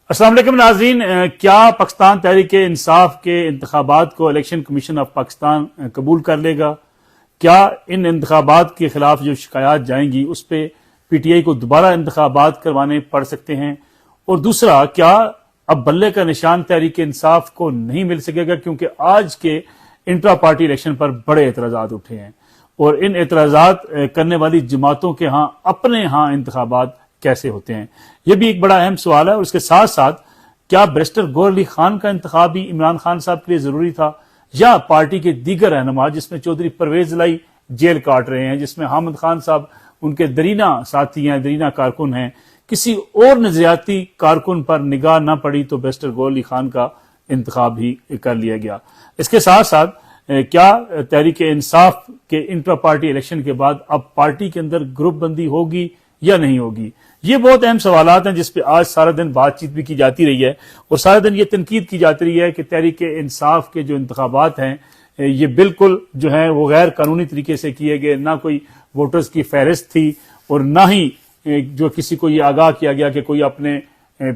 السلام علیکم ناظرین، کیا پاکستان تحریک انصاف کے انتخابات کو الیکشن کمیشن آف پاکستان قبول کر لے گا؟ کیا ان انتخابات کے خلاف جو شکایات جائیں گی اس پہ پی ٹی آئی کو دوبارہ انتخابات کروانے پڑ سکتے ہیں؟ اور دوسرا، کیا اب بلے کا نشان تحریک انصاف کو نہیں مل سکے گا کیونکہ آج کے انٹرا پارٹی الیکشن پر بڑے اعتراضات اٹھے ہیں اور ان اعتراضات کرنے والی جماعتوں کے ہاں اپنے ہاں انتخابات کیسے ہوتے ہیں؟ یہ بھی ایک بڑا اہم سوال ہے۔ اور اس کے ساتھ ساتھ کیا بیرسٹر گوہر علی خان کا انتخاب بھی عمران خان صاحب کے لیے ضروری تھا، یا پارٹی کے دیگر رہنما جس میں چودھری پرویز الہی جیل کاٹ رہے ہیں، جس میں حامد خان صاحب ان کے درینہ ساتھی ہیں، درینہ کارکن ہیں، کسی اور نظریاتی کارکن پر نگاہ نہ پڑی تو بیرسٹر گوہر علی خان کا انتخاب بھی کر لیا گیا۔ اس کے ساتھ ساتھ کیا تحریک انصاف کے انٹرا پارٹی الیکشن کے بعد اب پارٹی کے اندر گروپ بندی ہوگی یا نہیں ہوگی؟ یہ بہت اہم سوالات ہیں جس پہ آج سارا دن بات چیت بھی کی جاتی رہی ہے اور سارا دن یہ تنقید کی جاتی رہی ہے کہ تحریک انصاف کے جو انتخابات ہیں یہ بالکل جو ہیں وہ غیر قانونی طریقے سے کیے گئے، نہ کوئی ووٹرز کی فہرست تھی اور نہ ہی جو کسی کو یہ آگاہ کیا گیا کہ کوئی اپنے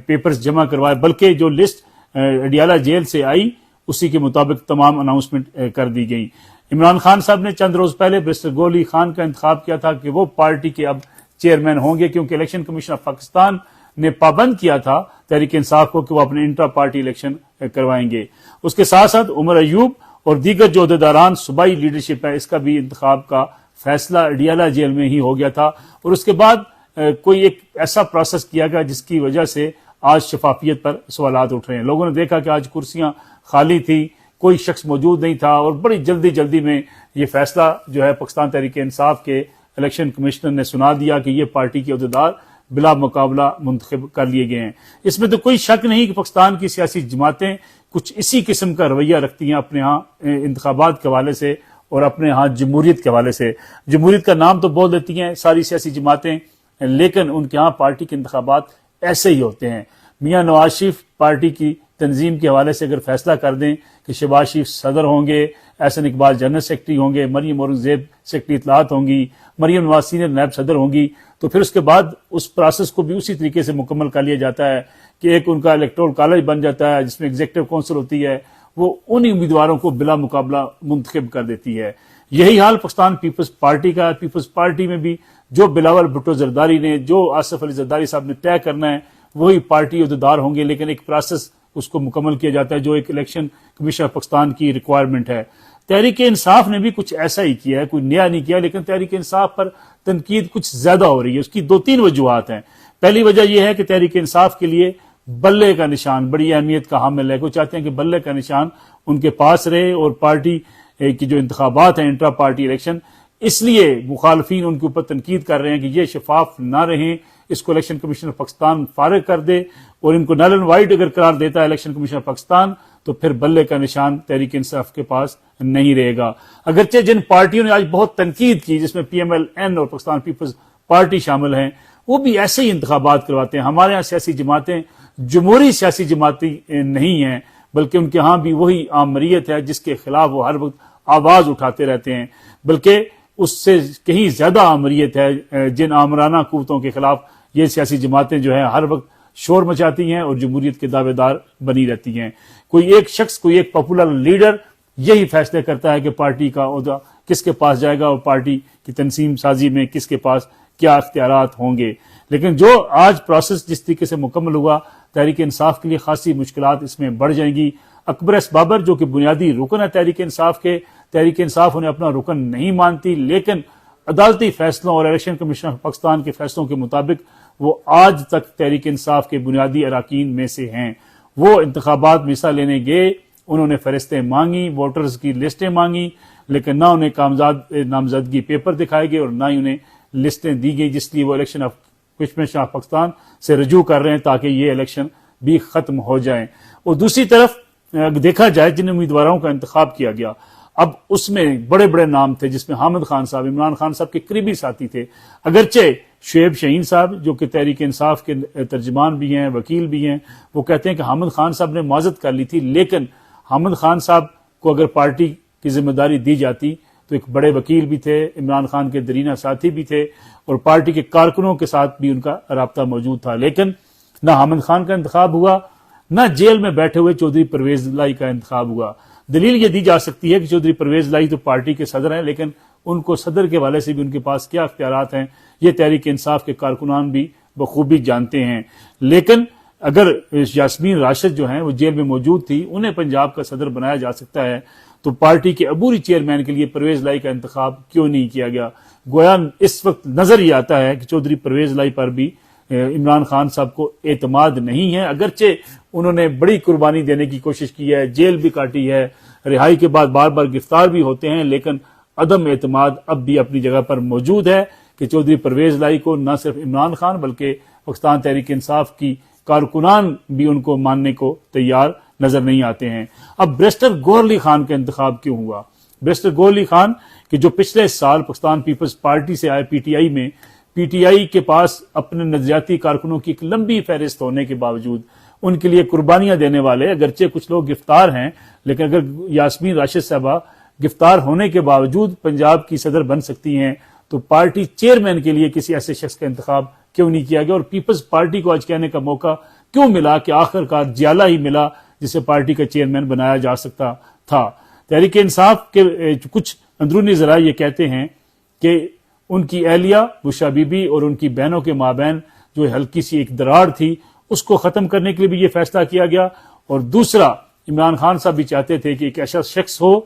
پیپرز جمع کروائے، بلکہ جو لسٹ اڈیالہ جیل سے آئی اسی کے مطابق تمام اناؤنسمنٹ کر دی گئی۔ عمران خان صاحب نے چند روز پہلے بیرسٹر گوہر علی خان کا انتخاب کیا تھا کہ وہ پارٹی کے اب چیئرمین ہوں گے، کیونکہ الیکشن کمیشن آف پاکستان نے پابند کیا تھا تحریک انصاف کو کہ وہ اپنے انٹرا پارٹی الیکشن کروائیں گے۔ اس کے ساتھ ساتھ عمر ایوب اور دیگر جو عہدیداران صوبائی لیڈرشپ ہے، اس کا بھی انتخاب کا فیصلہ اڈیالہ جیل میں ہی ہو گیا تھا اور اس کے بعد کوئی ایک ایسا پروسیس کیا گیا جس کی وجہ سے آج شفافیت پر سوالات اٹھ رہے ہیں۔ لوگوں نے دیکھا کہ آج کرسیاں خالی تھی، کوئی شخص موجود نہیں تھا اور بڑی جلدی میں یہ فیصلہ جو ہے پاکستان تحریک انصاف کے الیکشن کمشنر نے سنا دیا کہ یہ پارٹی کے عہدیدار بلا مقابلہ منتخب کر لیے گئے ہیں۔ اس میں تو کوئی شک نہیں کہ پاکستان کی سیاسی جماعتیں کچھ اسی قسم کا رویہ رکھتی ہیں اپنے ہاں انتخابات کے حوالے سے اور اپنے ہاں جمہوریت کے حوالے سے۔ جمہوریت کا نام تو بول دیتی ہیں ساری سیاسی جماعتیں، لیکن ان کے ہاں پارٹی کے انتخابات ایسے ہی ہوتے ہیں۔ میاں نواز شریف پارٹی کی تنظیم کے حوالے سے اگر فیصلہ کر دیں کہ شہباز شریف صدر ہوں گے، احسن اقبال جنرل سیکرٹری ہوں گے، مریم اورنگزیب سیکرٹری اطلاعات ہوں گی، مریم نواز سینئر نائب صدر ہوں گی، تو پھر اس کے بعد اس پروسیس کو بھی اسی طریقے سے مکمل کر لیا جاتا ہے کہ ایک ان کا الیکٹورل کالج بن جاتا ہے جس میں ایگزیکٹو کونسل ہوتی ہے، وہ انہی امیدواروں کو بلا مقابلہ منتخب کر دیتی ہے۔ یہی حال پاکستان پیپلز پارٹی کا ہے۔ پیپلز پارٹی میں بھی جو بلاول بھٹو زرداری نے، جو آصف علی زرداری صاحب نے طے کرنا ہے وہی پارٹی عہدیدار ہوں گے، لیکن ایک پروسیس اس کو مکمل کیا جاتا ہے جو ایک الیکشن کمیشن آف پاکستان کی ریکوائرمنٹ ہے۔ تحریک انصاف نے بھی کچھ ایسا ہی کیا ہے، کوئی نیا نہیں کیا، لیکن تحریک انصاف پر تنقید کچھ زیادہ ہو رہی ہے۔ اس کی دو تین وجوہات ہیں۔ پہلی وجہ یہ ہے کہ تحریک انصاف کے لیے بلے کا نشان بڑی اہمیت کا حامل ہے۔ کوئی چاہتے ہیں کہ بلے کا نشان ان کے پاس رہے اور پارٹی کی جو انتخابات ہیں انٹرا پارٹی الیکشن، اس لیے مخالفین ان کے اوپر تنقید کر رہے ہیں کہ یہ شفاف نہ رہیں، اس کو الیکشن کمیشن آف پاکستان فارغ کر دے اور ان کو نل اینڈ وائٹ اگر قرار دیتا ہے الیکشن کمیشن آف پاکستان تو پھر بلے کا نشان تحریک انصاف کے پاس نہیں رہے گا۔ اگرچہ جن پارٹیوں نے آج بہت تنقید کی، جس میں پی ایم ایل این اور پاکستان پیپلز پارٹی شامل ہیں، وہ بھی ایسے ہی انتخابات کرواتے ہیں۔ ہمارے ہاں سیاسی جماعتیں جمہوری سیاسی جماعتیں نہیں ہیں، بلکہ ان کے ہاں بھی وہی آمریت ہے جس کے خلاف وہ ہر وقت آواز اٹھاتے رہتے ہیں، بلکہ اس سے کہیں زیادہ آمریت ہے جن آمرانہ قوتوں کے خلاف یہ سیاسی جماعتیں جو ہیں ہر وقت شور مچاتی ہیں اور جمہوریت کے دعوے دار بنی رہتی ہیں۔ کوئی ایک شخص، کوئی ایک پاپولر لیڈر یہی فیصلے کرتا ہے کہ پارٹی کا عہدہ کس کے پاس جائے گا اور پارٹی کی تنظیم سازی میں کس کے پاس کیا اختیارات ہوں گے۔ لیکن جو آج پروسیس جس طریقے سے مکمل ہوا، تحریک انصاف کے لیے خاصی مشکلات اس میں بڑھ جائیں گی۔ اکبر ایس بابر جو کہ بنیادی رکن ہے تحریک انصاف کے، تحریک انصاف انہیں اپنا رکن نہیں مانتی، لیکن عدالتی فیصلوں اور الیکشن کمیشن آف پاکستان کے فیصلوں کے مطابق وہ آج تک تحریک انصاف کے بنیادی اراکین میں سے ہیں۔ وہ انتخابات میں حصہ لینے گئے، انہوں نے فہرستیں مانگی، ووٹرز کی لسٹیں مانگی، لیکن نہ انہیں نامزدگی پیپر دکھائے گئے اور نہ ہی انہیں لسٹیں دی گئی، جس لیے وہ الیکشن کمیشن آف پاکستان سے رجوع کر رہے ہیں تاکہ یہ الیکشن بھی ختم ہو جائیں۔ اور دوسری طرف دیکھا جائے جن امیدواروں کا انتخاب کیا گیا، اب اس میں بڑے بڑے نام تھے جس میں حامد خان صاحب عمران خان صاحب کے قریبی ساتھی تھے۔ اگرچہ شعیب شہین صاحب جو کہ تحریک انصاف کے ترجمان بھی ہیں، وکیل بھی ہیں، وہ کہتے ہیں کہ حامد خان صاحب نے معذرت کر لی تھی، لیکن حامد خان صاحب کو اگر پارٹی کی ذمہ داری دی جاتی تو ایک بڑے وکیل بھی تھے، عمران خان کے درینہ ساتھی بھی تھے اور پارٹی کے کارکنوں کے ساتھ بھی ان کا رابطہ موجود تھا۔ لیکن نہ حامد خان کا انتخاب ہوا، نہ جیل میں بیٹھے ہوئے چودھری پرویز لائی کا انتخاب ہوا۔ دلیل یہ دی جا سکتی ہے کہ چودھری پرویز لائی تو پارٹی کے صدر ہیں، لیکن ان کو صدر کے حوالے سے بھی ان کے پاس کیا اختیارات ہیں یہ تحریک انصاف کے کارکنان بھی بخوبی جانتے ہیں۔ لیکن اگر یاسمین راشد جو ہیں وہ جیل میں موجود تھی، انہیں پنجاب کا صدر بنایا جا سکتا ہے، تو پارٹی کے عبوری چیئرمین کے لیے پرویز لائی کا انتخاب کیوں نہیں کیا گیا؟ گویا اس وقت نظر یہ آتا ہے کہ چودھری پرویز لائی پر بھی عمران خان صاحب کو اعتماد نہیں ہے، اگرچہ انہوں نے بڑی قربانی دینے کی کوشش کی ہے، جیل بھی کاٹی ہے، رہائی کے بعد بار بار گرفتار بھی ہوتے ہیں، لیکن عدم اعتماد اب بھی اپنی جگہ پر موجود ہے کہ چودھری پرویز لائی کو نہ صرف عمران خان بلکہ پاکستان تحریک انصاف کی کارکنان بھی ان کو ماننے کو تیار نظر نہیں آتے ہیں۔ اب بیرسٹر گوہر علی خان کا انتخاب کیوں ہوا؟ بیرسٹر گوہر علی خان کہ جو پچھلے سال پاکستان پیپلز پارٹی سے آئے پی ٹی آئی میں، پی ٹی آئی کے پاس اپنے نظریاتی کارکنوں کی ایک لمبی فہرست ہونے کے باوجود ان کے لیے قربانیاں دینے والے، اگرچہ کچھ لوگ گرفتار ہیں، لیکن اگر یاسمین راشد صاحبہ گرفتار ہونے کے باوجود پنجاب کی صدر بن سکتی ہیں تو پارٹی چیئرمین کے لیے کسی ایسے شخص کا انتخاب کیوں نہیں کیا گیا؟ اور پیپلز پارٹی کو آج کہنے کا موقع کیوں ملا کہ آخرکار جیالہ ہی ملا جسے پارٹی کا چیئرمین بنایا جا سکتا تھا؟ تحریک انصاف کے کچھ اندرونی ذرائع یہ کہتے ہیں کہ ان کی اہلیہ بشرا بی بی اور ان کی بہنوں کے مابین جو ہلکی سی ایک دراڑ تھی اس کو ختم کرنے کے لیے بھی یہ فیصلہ کیا گیا، اور دوسرا عمران خان صاحب بھی چاہتے تھے کہ ایک ایسا شخص ہو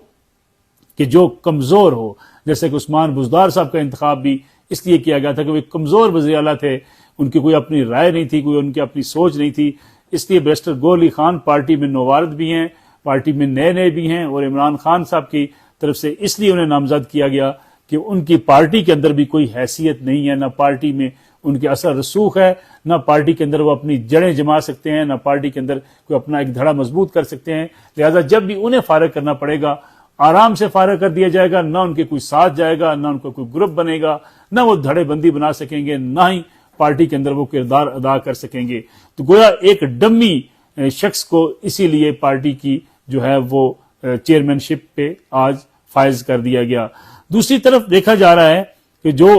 کہ جو کمزور ہو، جیسے کہ عثمان بزدار صاحب کا انتخاب بھی اس لیے کیا گیا تھا کہ وہ ایک کمزور وزیر اعلیٰ تھے، ان کی کوئی اپنی رائے نہیں تھی، کوئی ان کی اپنی سوچ نہیں تھی، اس لیے بیرسٹر گوہر علی خان پارٹی میں نووارد بھی ہیں، پارٹی میں نئے بھی ہیں، اور عمران خان صاحب کی طرف سے اس لیے انہیں نامزد کیا گیا کہ ان کی پارٹی کے اندر بھی کوئی حیثیت نہیں ہے، نہ پارٹی میں ان کے اثر رسوخ ہے، نہ پارٹی کے اندر وہ اپنی جڑیں جما سکتے ہیں، نہ پارٹی کے اندر کوئی اپنا ایک دھڑا مضبوط کر سکتے ہیں، لہذا جب بھی انہیں فارغ کرنا پڑے گا آرام سے فارغ کر دیا جائے گا، نہ ان کے کوئی ساتھ جائے گا، نہ ان کو کوئی گروپ بنے گا، نہ وہ دھڑے بندی بنا سکیں گے، نہ ہی پارٹی کے اندر وہ کردار ادا کر سکیں گے۔ تو گویا ایک ڈمی شخص کو اسی لیے پارٹی کی جو ہے وہ چیئرمین شپ پہ آج فائز کر دیا گیا۔ دوسری طرف دیکھا جا رہا ہے کہ جو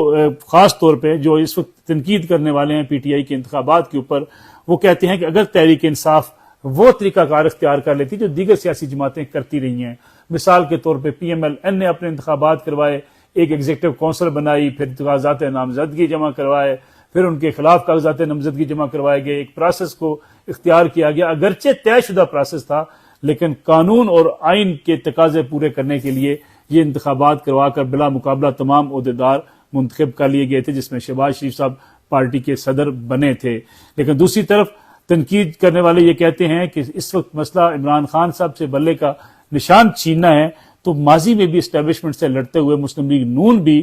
خاص طور پہ جو اس وقت تنقید کرنے والے ہیں پی ٹی آئی کے انتخابات کے اوپر، وہ کہتے ہیں کہ اگر تحریک انصاف وہ طریقہ کار اختیار کر لیتی جو دیگر سیاسی جماعتیں کرتی رہی ہیں، مثال کے طور پہ پی ایم ایل این نے اپنے انتخابات کروائے، ایک ایگزیکٹو کونسل بنائی، پھر کاغذات نامزدگی جمع کروائے، پھر ان کے خلاف کاغذات نامزدگی جمع کروائے گئے، ایک پروسیس کو اختیار کیا گیا، اگرچہ طے شدہ پروسیس تھا لیکن قانون اور آئین کے تقاضے پورے کرنے کے لیے یہ انتخابات کروا کر بلا مقابلہ تمام عہدیدار منتخب کر لیے گئے تھے، جس میں شہباز شریف صاحب پارٹی کے صدر بنے تھے۔ لیکن دوسری طرف تنقید کرنے والے یہ کہتے ہیں کہ اس وقت مسئلہ عمران خان صاحب سے بلے کا نشان چھیننا ہے، تو ماضی میں بھی اسٹیبلشمنٹ سے لڑتے ہوئے مسلم لیگ نون بھی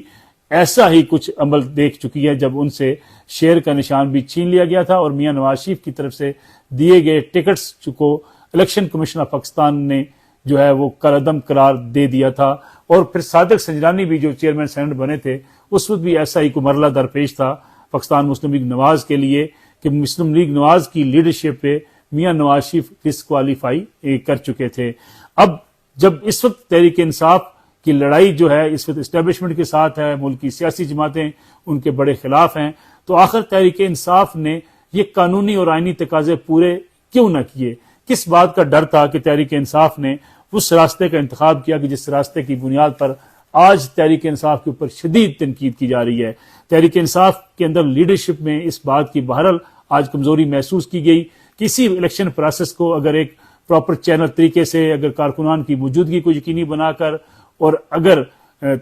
ایسا ہی کچھ عمل دیکھ چکی ہے، جب ان سے شیر کا نشان بھی چھین لیا گیا تھا اور میاں نواز شریف کی طرف سے دیے گئے ٹکٹس کو الیکشن کمیشن آف پاکستان نے جو ہے وہ کالعدم قرار دے دیا تھا، اور پھر صادق سنجرانی بھی جو چیئرمین سینٹ بنے تھے اس وقت بھی ایسا ہی کو مرحلہ درپیش تھا پاکستان مسلم لیگ نواز کے لیے کہ مسلم لیگ نواز کی لیڈرشپ پہ میاں نواز شریف ڈسکوالیفائی کر چکے تھے۔ اب جب اس وقت تحریک انصاف کی لڑائی جو ہے اس وقت اسٹیبلشمنٹ کے ساتھ ہے، ملک کی سیاسی جماعتیں ان کے بڑے خلاف ہیں، تو آخر تحریک انصاف نے یہ قانونی اور آئینی تقاضے پورے کیوں نہ کیے؟ کس بات کا ڈر تھا کہ تحریک انصاف نے اس راستے کا انتخاب کیا کہ جس راستے کی بنیاد پر آج تحریک انصاف کے اوپر شدید تنقید کی جا رہی ہے؟ تحریک انصاف کے اندر لیڈرشپ میں اس بات کی بہرحال آج کمزوری محسوس کی گئی، کسی الیکشن پروسیس کو اگر ایک پراپر چینل طریقے سے اگر کارکنان کی موجودگی کو یقینی بنا کر اور اگر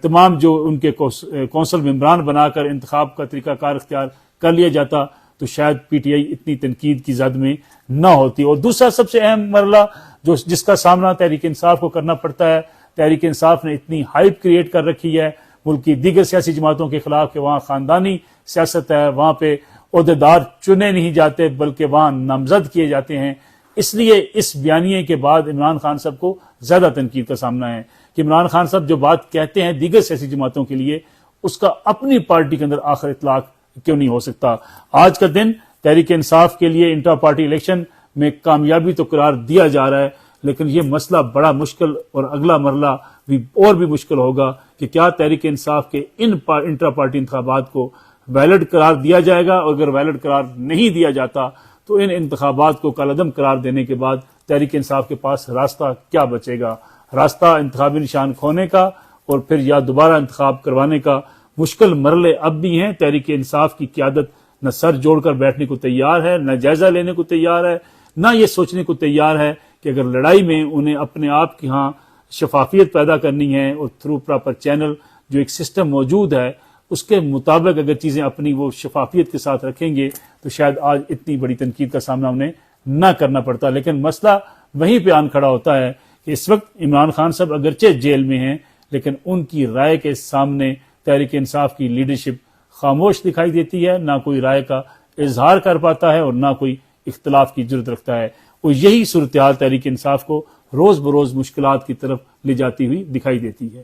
تمام جو ان کے کونسل ممبران بنا کر انتخاب کا طریقہ کار اختیار کر لیا جاتا تو شاید پی ٹی آئی اتنی تنقید کی زد میں نہ ہوتی۔ اور دوسرا سب سے اہم مرحلہ جس کا سامنا تحریک انصاف کو کرنا پڑتا ہے، تحریک انصاف نے اتنی ہائپ کریٹ کر رکھی ہے ملک کی دیگر سیاسی جماعتوں کے خلاف کہ وہاں خاندانی سیاست ہے، وہاں پہ عہدیدار چنے نہیں جاتے بلکہ وہاں نامزد کیے جاتے ہیں، اس لیے اس بیانیے کے بعد عمران خان صاحب کو زیادہ تنقید کا سامنا ہے کہ عمران خان صاحب جو بات کہتے ہیں دیگر سیاسی جماعتوں کے لیے اس کا اپنی پارٹی کے اندر آخر اطلاق کیوں نہیں ہو سکتا؟ آج کا دن تحریک انصاف کے لیے انٹرا پارٹی الیکشن میں کامیابی تو قرار دیا جا رہا ہے، لیکن یہ مسئلہ بڑا مشکل اور اگلا مرحلہ اور بھی مشکل ہوگا کہ کیا تحریک انصاف کے ان انٹرا پارٹی انتخابات کو ویلڈ قرار دیا جائے گا، اور اگر ویلڈ قرار نہیں دیا جاتا تو ان انتخابات کو کالعدم قرار دینے کے بعد تحریک انصاف کے پاس راستہ کیا بچے گا؟ راستہ انتخابی نشان کھونے کا اور پھر یا دوبارہ انتخاب کروانے کا۔ مشکل مرحلے اب بھی ہیں۔ تحریک انصاف کی قیادت نہ سر جوڑ کر بیٹھنے کو تیار ہے، نہ جائزہ لینے کو تیار ہے، نہ یہ سوچنے کو تیار ہے کہ اگر لڑائی میں انہیں اپنے آپ کی ہاں شفافیت پیدا کرنی ہے اور تھرو پراپر چینل جو ایک سسٹم موجود ہے اس کے مطابق اگر چیزیں اپنی وہ شفافیت کے ساتھ رکھیں گے تو شاید آج اتنی بڑی تنقید کا سامنا انہیں نہ کرنا پڑتا۔ لیکن مسئلہ وہیں پہ آن کھڑا ہوتا ہے کہ اس وقت عمران خان صاحب اگرچہ جیل میں ہیں لیکن ان کی رائے کے سامنے تحریک انصاف کی لیڈرشپ خاموش دکھائی دیتی ہے، نہ کوئی رائے کا اظہار کر پاتا ہے اور نہ کوئی اختلاف کی جرت رکھتا ہے۔ اور یہی صورتحال تحریک انصاف کو روز بروز مشکلات کی طرف لے جاتی ہوئی دکھائی دیتی ہے۔